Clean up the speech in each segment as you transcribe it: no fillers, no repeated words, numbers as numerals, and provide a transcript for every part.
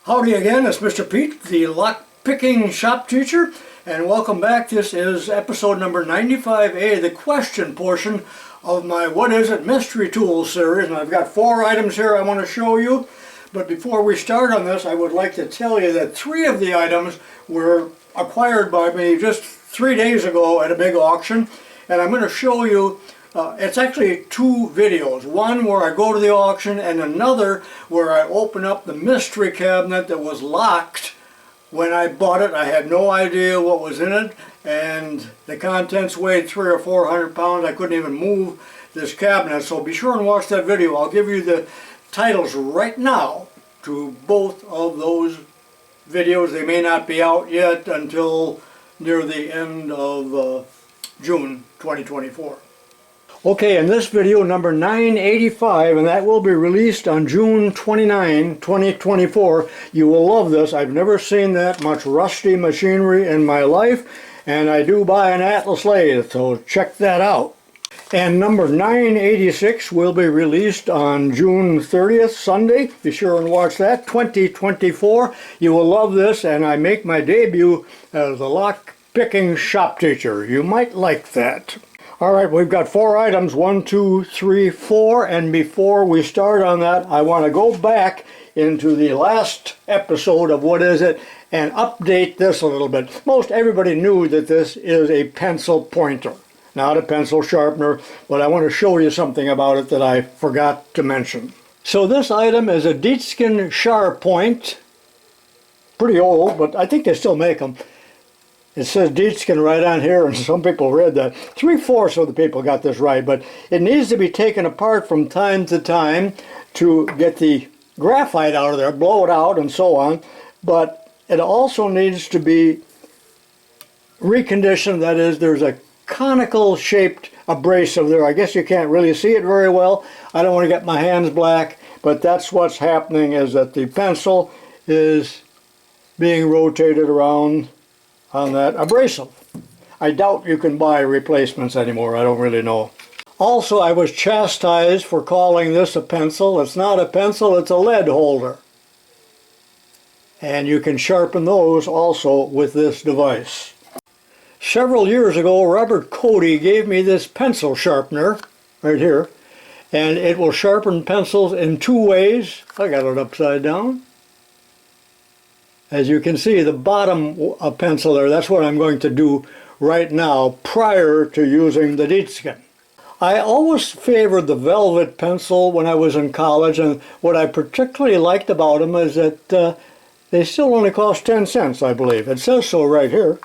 Howdy again, it's Mr. Pete, the lock-picking shop teacher, and welcome back. This is episode number 95A, the question portion of my What Is It Mystery Tools series, and I've got 4 items here I want to show you. But before we start on this, I would like to tell you that 3 of the items were acquired by me just 3 days ago at a big auction, and I'm going to show you it's actually 2 videos, one where I go to the auction and another where I open up the mystery cabinet that was locked when I bought it. I had no idea what was in it, and the contents weighed 300 or 400 pounds. I couldn't even move this cabinet, so be sure and watch that video. I'll give you the titles right now to both of those videos. They may not be out yet until near the end of June 2024. Okay, in this video number 985, and that will be released on June 29, 2024, you will love this. I've never seen that much rusty machinery in my life, and I do buy an Atlas lathe, so check that out. And number 986 will be released on June 30th, Sunday. Be sure and watch that, 2024. You will love this, and I make my debut as a lock-picking shop teacher. You might like that. Alright, we've got 4 items, 1, 2, 3, 4, and before we start on that, I want to go back into the last episode of What Is It and update this a little bit. Most everybody knew that this is a pencil pointer, not a pencil sharpener, but I want to show you something about it that I forgot to mention. So this item is a Deatskin Sharpoint, pretty old, but I think they still make them. It says Deatskin right on here, and some people read that. 3/4 of the people got this right, but it needs to be taken apart from time to time to get the graphite out of there, blow it out, and so on. But it also needs to be reconditioned. That is, there's a conical shaped abrasive there. I guess you can't really see it very well. I don't want to get my hands black, but that's what's happening, is that the pencil is being rotated around on that abrasive. I doubt you can buy replacements anymore. I don't really know. Also, I was chastised for calling this a pencil. It's not a pencil, it's a lead holder. And you can sharpen those also with this device. Several years ago, Robert Cody gave me this pencil sharpener right here, and it will sharpen pencils in 2 ways. I got it upside down. As you can see, the bottom pencil there, that's what I'm going to do right now prior to using the Deatskin. I always favored the velvet pencil when I was in college, and what I particularly liked about them is that they still only cost 10 cents, I believe. It says so right here.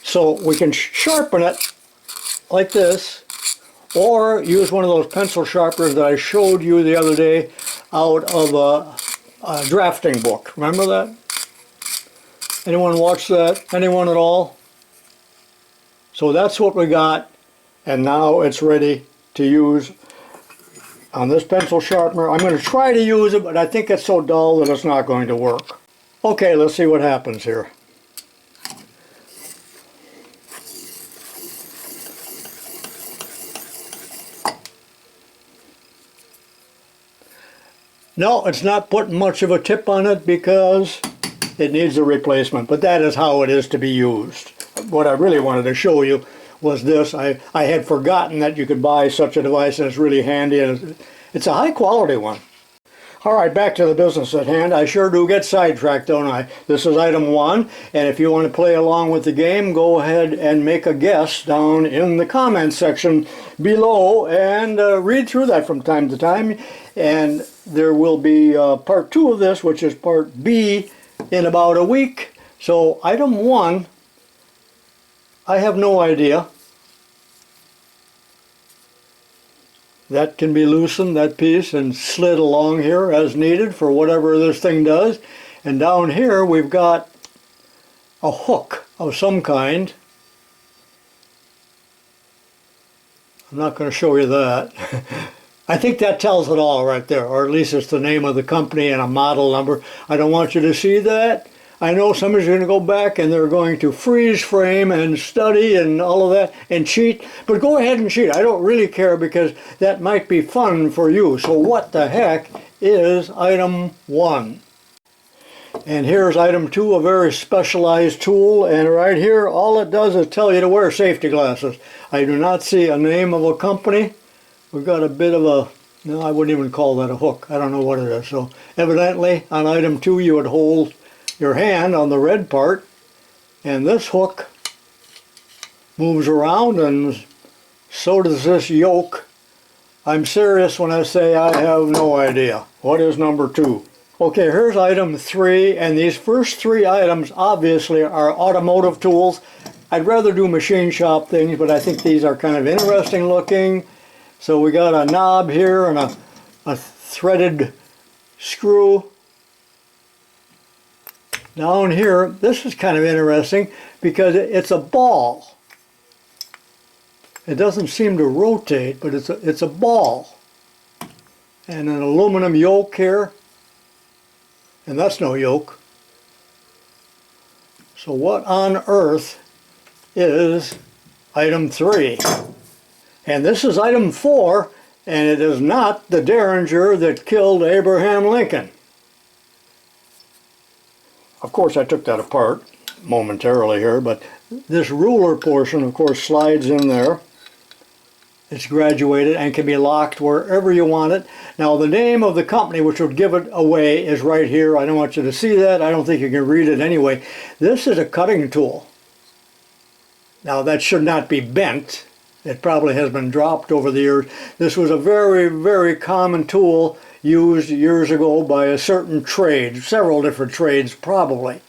So we can sharpen it like this, or use one of those pencil sharpeners that I showed you the other day out of a drafting book. Remember that? Anyone watch that? Anyone at all? So that's what we got, and now it's ready to use on this pencil sharpener. I'm going to try to use it, but I think it's so dull that it's not going to work. Okay, let's see what happens here. No, it's not putting much of a tip on it because it needs a replacement, but that is how it is to be used. What I really wanted to show you was this. I had forgotten that you could buy such a device, and it's really handy, and it's a high quality one. Alright, back to the business at hand. I sure do get sidetracked, don't I? This is item 1, and if you want to play along with the game, go ahead and make a guess down in the comments section below, and read through that from time to time. And there will be part 2 of this, which is part B, in about a week. So item 1, I have no idea. That can be loosened, that piece, and slid along here as needed for whatever this thing does. And down here we've got a hook of some kind. I'm not going to show you that. I think that tells it all right there, or at least it's the name of the company and a model number. I don't want you to see that. I know somebody's going to go back and they're going to freeze frame and study and all of that and cheat, but go ahead and cheat. I don't really care, because that might be fun for you. So what the heck is item 1. And here's item 2, a very specialized tool, and right here all it does is tell you to wear safety glasses. I do not see a name of a company. We've got a bit of a, no, I wouldn't even call that a hook. I don't know what it is. So evidently on item 2 you would hold your hand on the red part, and this hook moves around, and so does this yoke. I'm serious when I say I have no idea. What is number 2? Okay, here's item 3, and these first 3 items obviously are automotive tools. I'd rather do machine shop things, but I think these are kind of interesting looking. So we got a knob here and a threaded screw. Down here, this is kind of interesting because it's a ball. It doesn't seem to rotate, but it's a ball. And an aluminum yoke here. And that's no yoke. So what on earth is item 3? And this is item 4, and it is not the Derringer that killed Abraham Lincoln. Of course, I took that apart momentarily here, but this ruler portion, of course, slides in there. It's graduated and can be locked wherever you want it. Now the name of the company which would give it away is right here. I don't want you to see that. I don't think you can read it anyway. This is a cutting tool. Now that should not be bent. It probably has been dropped over the years. This was a very, very common tool used years ago by a certain trade, several different trades probably.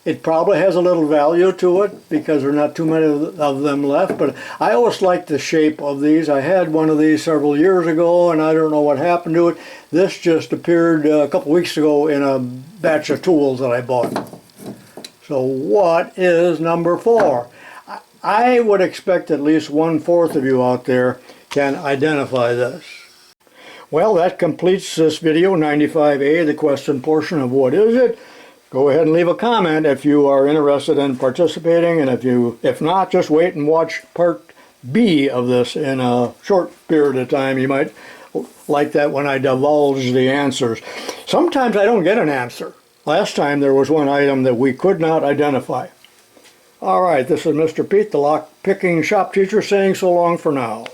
It probably has a little value to it because there are not too many of them left, but I always liked the shape of these. I had one of these several years ago, and I don't know what happened to it. This just appeared a couple weeks ago in a batch of tools that I bought. So what is number 4? I would expect at least 1/4 of you out there can identify this. Well, that completes this video 95A, the question portion of what is it. Go ahead and leave a comment if you are interested in participating, and if not, just wait and watch part B of this in a short period of time. You might like that when I divulge the answers. Sometimes I don't get an answer. Last time there was one item that we could not identify. All right, this is Mr. Pete, the lock picking shop teacher, saying so long for now.